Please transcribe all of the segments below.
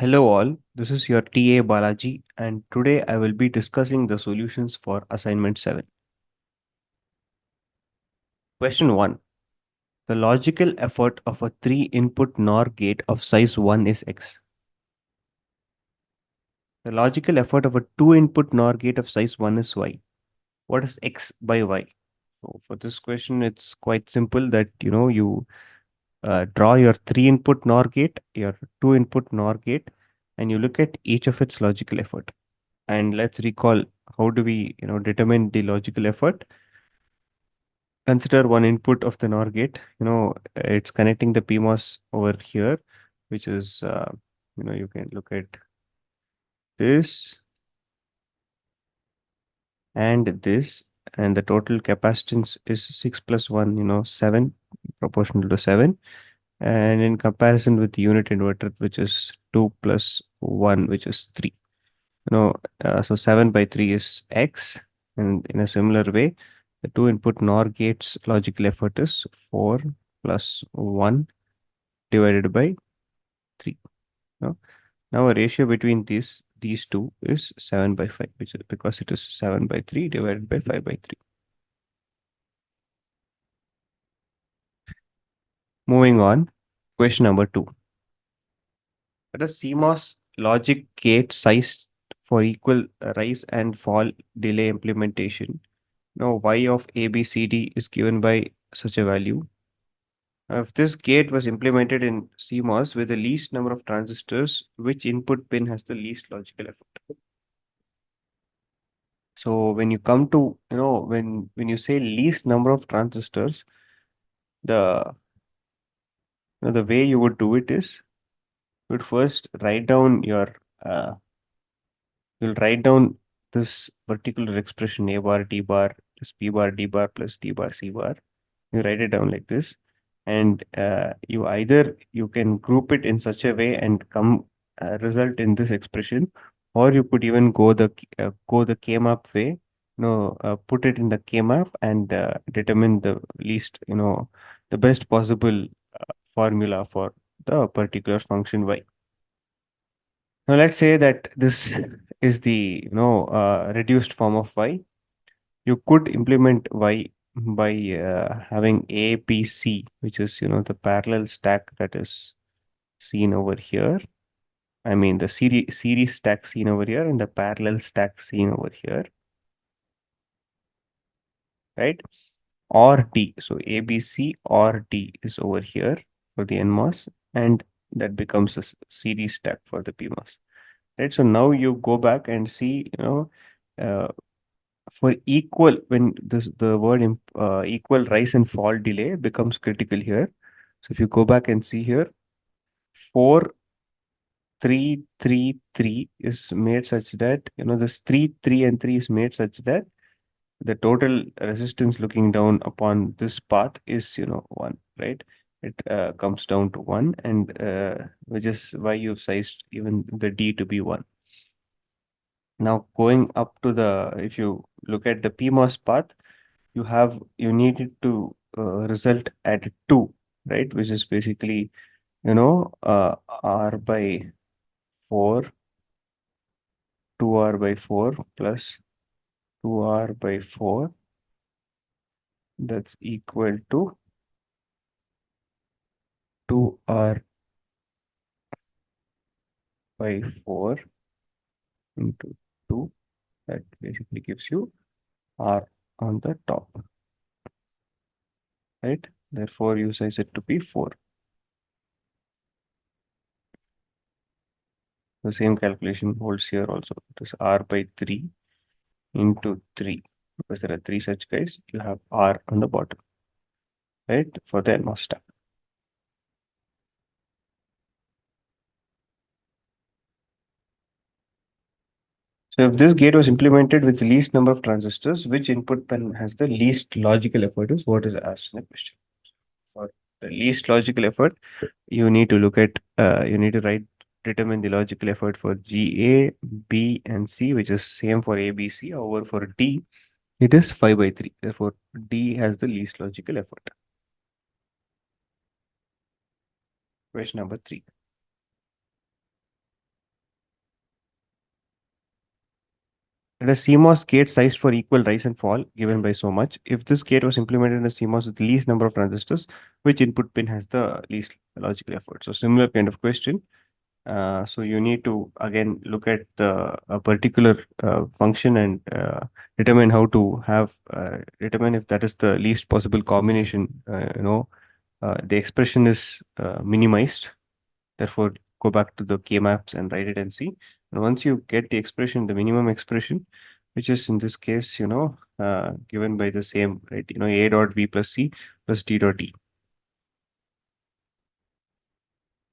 Hello all, this is your TA Balaji and today I will be discussing the solutions for assignment 7. Question 1. The logical effort of a 3-input NOR gate of size 1 is X. The logical effort of a 2-input NOR gate of size 1 is Y. What is X by Y? So for this question, it's quite simple that you draw your 3-input NOR gate, your 2-input NOR gate, and you look at each of its logical effort. And let's recall, how do we determine the logical effort? Consider one input of the NOR gate. It's connecting the PMOS over here, which is you can look at this and this, and the total capacitance is 6 plus 1, 7, proportional to 7. And in comparison with the unit inverter, which is 2 plus 1, which is 3. So 7 by 3 is X. And in a similar way, the 2-input NOR gate's logical effort is 4 plus 1 divided by 3. Now, now a ratio between these two is 7 by 5, which is because it is 7 by 3 divided by 5 by 3. Moving on, question number 2. Let us CMOS logic gate size for equal rise and fall delay implementation. Now, y of ABCD is given by such a value. If this gate was implemented in CMOS with the least number of transistors, which input pin has the least logical effort? So when you come to, when you say least number of transistors, the the way you would do it is you would first write down your uh, you'll write down this particular expression A bar D bar plus P bar D bar plus D bar C bar. You write it down like this, and you either you can group it in such a way and come result in this expression, or you could even go the K-map way. Put it in the K-map and determine the least, the best possible formula for the particular function y. Now let's say that this is the reduced form of y. You could implement y by having A, B, C, which is the parallel stack that is seen over here. I mean the series stack seen over here and the parallel stack seen over here, right? Or D. So A, B, C or D is over here for the NMOS, and that becomes a series stack for the PMOS. Right. So now you go back and see, uh, for equal, when the word equal rise and fall delay becomes critical here. So if you go back and see here, 4 3 3 3 is made such that this 3 3 and 3 is made such that the total resistance looking down upon this path is 1, right? It comes down to 1, and which is why you've sized even the D to be 1. Now going up to the, if you look at the PMOS path, you need it to result at 2, right? Which is basically, R by 4, 2R by 4 plus 2R by 4. That's equal to 2R by 4 into 2. That basically gives you R on the top, right? Therefore, you size it to be 4. The same calculation holds here also. It is R by 3 into 3. Because there are 3 such guys, you have R on the bottom, right? For the NMOS stack. So if this gate was implemented with the least number of transistors, which input pin has the least logical effort is what is asked in the question. For the least logical effort, you need to look at, you need to determine the logical effort for GA, B, and C, which is same for A, B, C. However, for D, it is 5 by 3. Therefore, D has the least logical effort. Question number 3. Let a CMOS gate sized for equal rise and fall given by so much. If this gate was implemented in a CMOS with least number of transistors, which input pin has the least logical effort? So similar kind of question. So you need to again look at the a particular function and determine how to have determine if that is the least possible combination. The expression is minimized. Therefore, go back to the K maps and write it and see. And once you get the expression, the minimum expression, which is in this case, given by the same, right? A dot V plus C plus D dot E,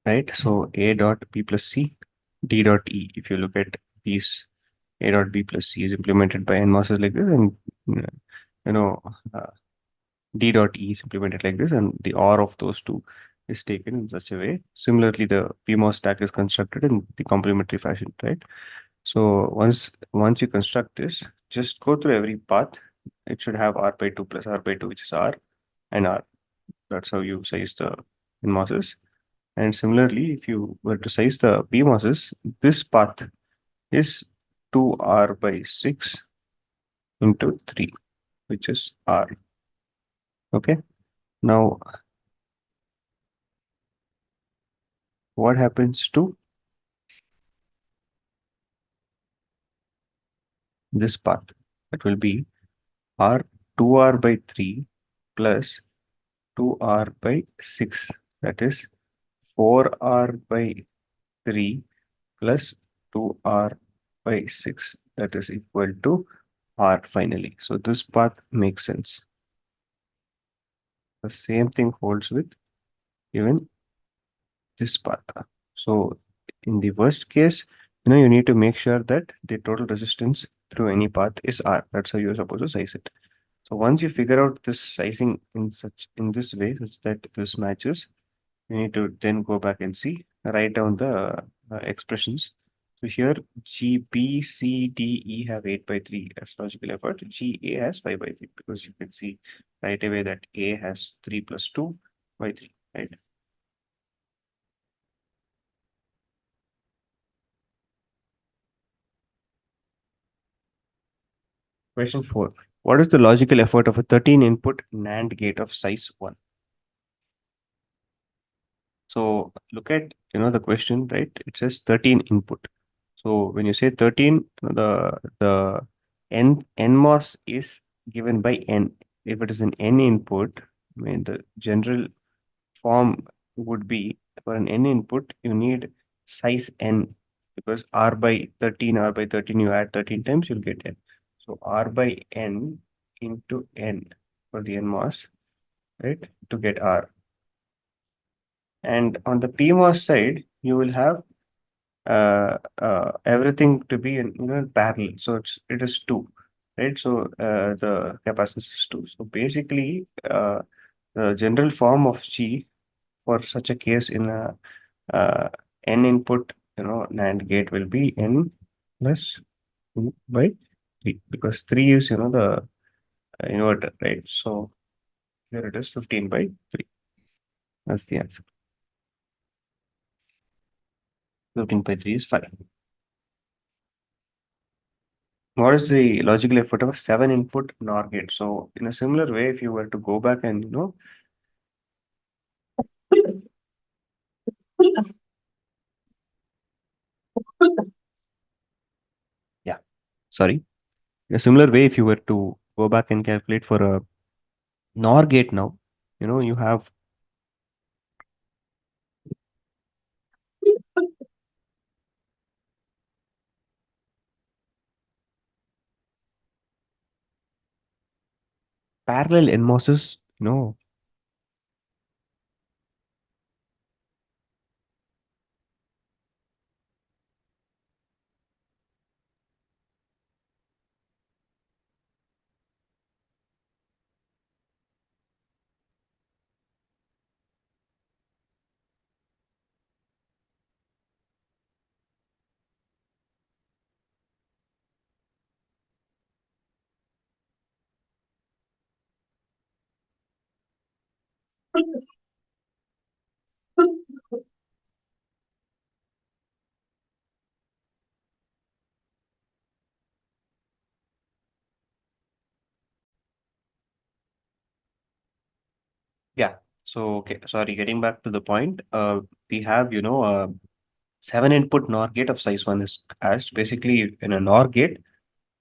right? So A dot B plus C, D dot E. If you look at these, A dot B plus C is implemented by NMOSes like this, and uh, you know, uh, D dot E is implemented like this, and the OR of those two is taken in such a way. Similarly, the PMOS stack is constructed in the complementary fashion, right? So once you construct this, just go through every path. It should have R by 2 plus R by 2, which is R and R. That's how you size the NMOSes. And similarly, if you were to size the PMOSes, this path is 2R by 6 into 3, which is R. Okay. Now, what happens to this path? That will be R 2R by 3 plus 2R by 6. That is 4R by 3 plus 2R by 6. That is equal to R finally. So this path makes sense. The same thing holds with even this path. So in the worst case, you need to make sure that the total resistance through any path is R. That's how you're supposed to size it. So once you figure out this sizing in this way, such that this matches, you need to then go back and write down the expressions. So here G, B, C, D, E have 8 by 3 as logical effort. G, A has 5 by 3 because you can see right away that A has 3 plus 2 by 3, right? Question 4. What is the logical effort of a 13 input NAND gate of size 1? So look at the question, right? It says 13 input. So when you say 13, the NMOS is given by N. If it is an N input, I mean the general form would be for an N input, you need size N because R by 13, you add 13 times, you'll get N. So R by N into N for the NMOS, right? To get R. And on the PMOS side, you will have everything to be in parallel. So it is two, right? So the capacitance is two. So basically, the general form of G for such a case in a n input NAND gate will be n plus 2 by 3 because 3 is the inverter, right? So here it is 15 by 3. That's the answer. 15 by 3 is 5. What is the logical effort of a 7 input NOR gate? So in a similar way, if you were to go back and yeah, sorry. In a similar way, if you were to go back and calculate for a NOR gate now, you have parallel NMOSes, So, okay, sorry, getting back to the point, we have, 7 input NOR gate of size 1 is asked. Basically, in a NOR gate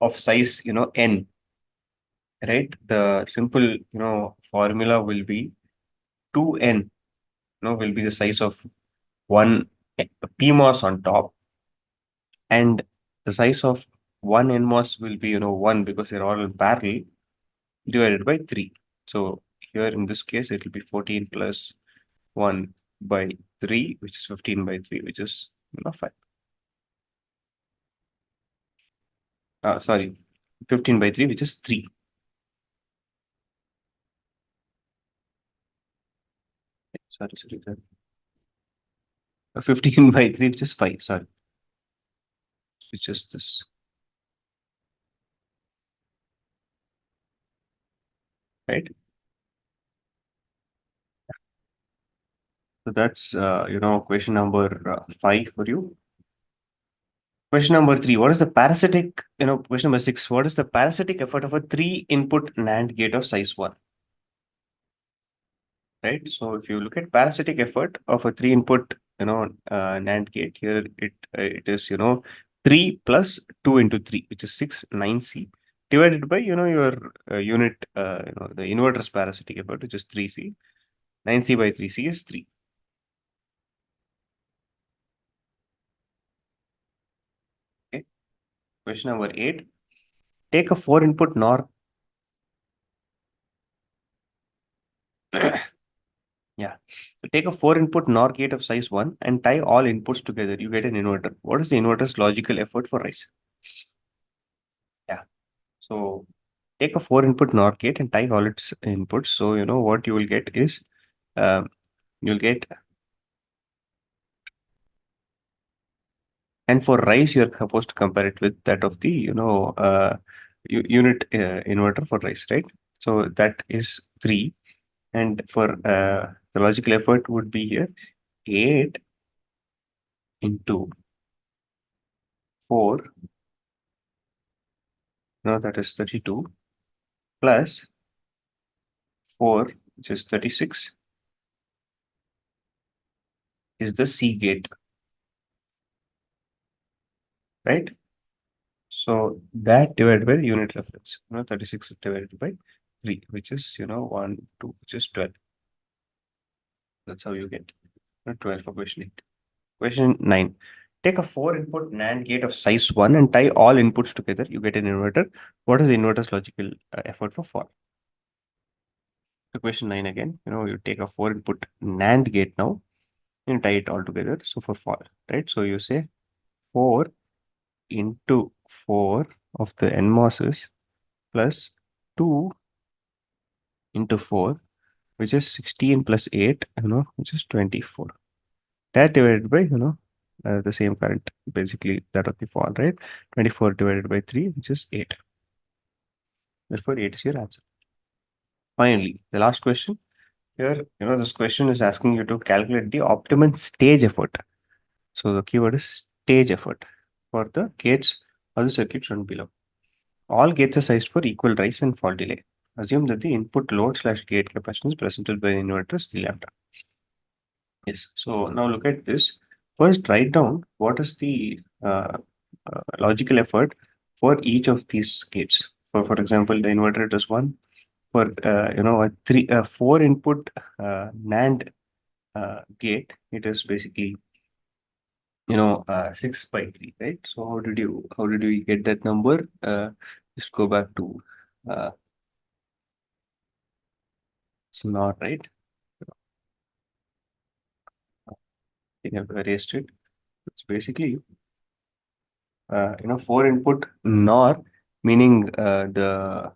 of size, n, right? The simple, formula will be 2n, will be the size of one PMOS on top, and the size of one NMOS will be, 1 because they're all in parallel, divided by 3. So here in this case, it will be 14 plus 1 by 3, which is 15 by 3, which is 5. Sorry, 15 by 3, which is 3. Sorry. 15 by 3, which is 5. Sorry, which is this, right? So that's, question number 5 for you. Question number 3, what is the parasitic, question number 6, what is the parasitic effort of a 3-input NAND gate of size 1? Right? So if you look at parasitic effort of a 3-input, NAND gate, here it is, 3 plus 2 into 3, which is 6, 9C, divided by, your unit, the inverter's parasitic effort, which is 3C. 9C by 3C is 3. Okay. Question number 8, take a 4-input NOR. Yeah. So take a 4-input NOR gate of size 1 and tie all inputs together. You get an inverter. What is the inverter's logical effort for rise? Yeah. So take a 4-input NOR gate and tie all its inputs. So, what you will get is, um, you'll get, and for rise, you're supposed to compare it with that of the, unit inverter for rise, right? So that is 3. And for the logical effort would be here 8 into 4, that is 32, plus 4, which is 36, is the C gate, right? So that divided by the unit reference, 36 divided by 3, which is, 1, 2, which is 12. That's how you get 12 for question 8. Question 9. Take a 4-input NAND gate of size 1 and tie all inputs together. You get an inverter. What is the inverter's logical effort for fall? So question 9 again, you take a 4-input NAND gate now and tie it all together. So for fall, right? So you say 4 into 4 of the NMOSes plus 2 into 4, which is 16 plus 8, which is 24. That divided by, the same current, basically that of the fall, right? 24 divided by 3, which is 8. Therefore, 8 is your answer. Finally, the last question. Here, this question is asking you to calculate the optimum stage effort. So the keyword is stage effort for the gates or the circuit shown below. All gates are sized for equal rise and fall delay. Assume that the input load / gate capacitance presented by the inverter is 3 lambda. Yes. So now look at this. First, write down what is the logical effort for each of these gates. For example, the inverter does 1. For a 4-input NAND gate, it is basically 6 by 3, right? So how did we get that number? Just go back to it's not right. I think I've erased it. It's basically 4-input NOR, meaning uh, the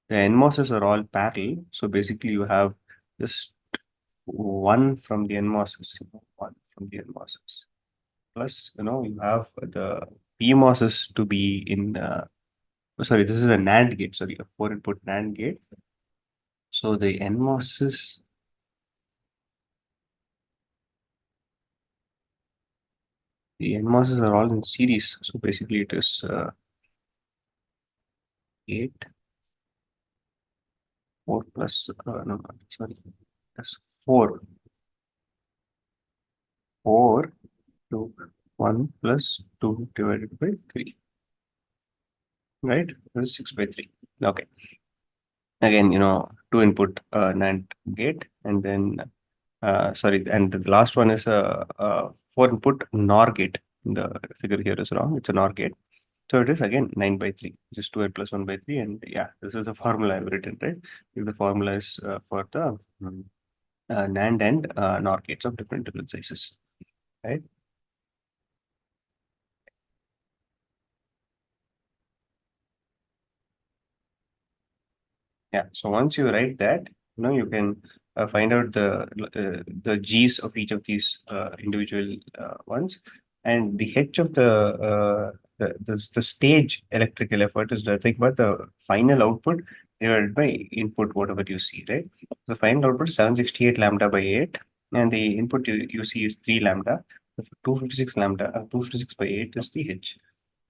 NMOSes are all parallel. So basically you have just one from the NMOSes, one from the NMOSes. Plus, you have the PMOSes to be in, sorry, this is a NAND gate, sorry, a 4-input NAND gate. So the NMOSes, are all in series. So basically it is 8, 4 plus, no, sorry. That's 4. 4 to 1 plus 2 divided by 3. Right? That's 6 by 3. Okay. Again, 2 input NAND gate, and then sorry, and the last one is a 4 input NOR gate. The figure here is wrong. It's a NOR gate. So it is again 9 by 3, just 2 plus 1 by 3. And yeah, this is the formula I've written, right? If the formula is for the NAND and NOR gates of different sizes, right? Yeah. So once you write that, you can find out the G's of each of these individual ones, and the H of the stage electrical effort is nothing but the final output divided by input, whatever you see, right? The final output is 768 lambda by 8, and the input you see is 3 lambda. 256 lambda, 256 by 8 is the H.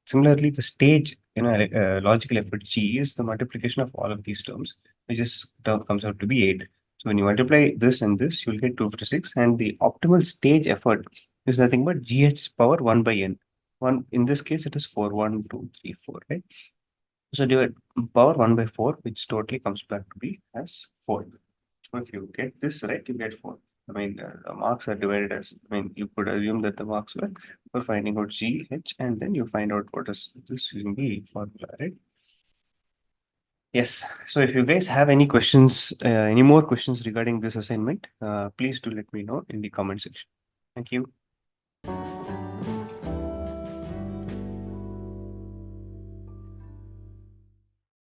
Similarly, the stage, logical effort G is the multiplication of all of these terms, which is term comes out to be 8. So when you multiply this and this, you'll get 256, and the optimal stage effort is nothing but GH power 1 by n. One in this case, it is 4, 1, 2, 3, 4, right? So divide power 1 by 4, which totally comes back to be as 4. So if you get this right, you get 4. I mean, the marks are divided as, you could assume that the marks were for finding out G, H, and then you find out what is this using the formula, right? Yes. So if you guys have any questions, any more questions regarding this assignment, please do let me know in the comment section. Thank you.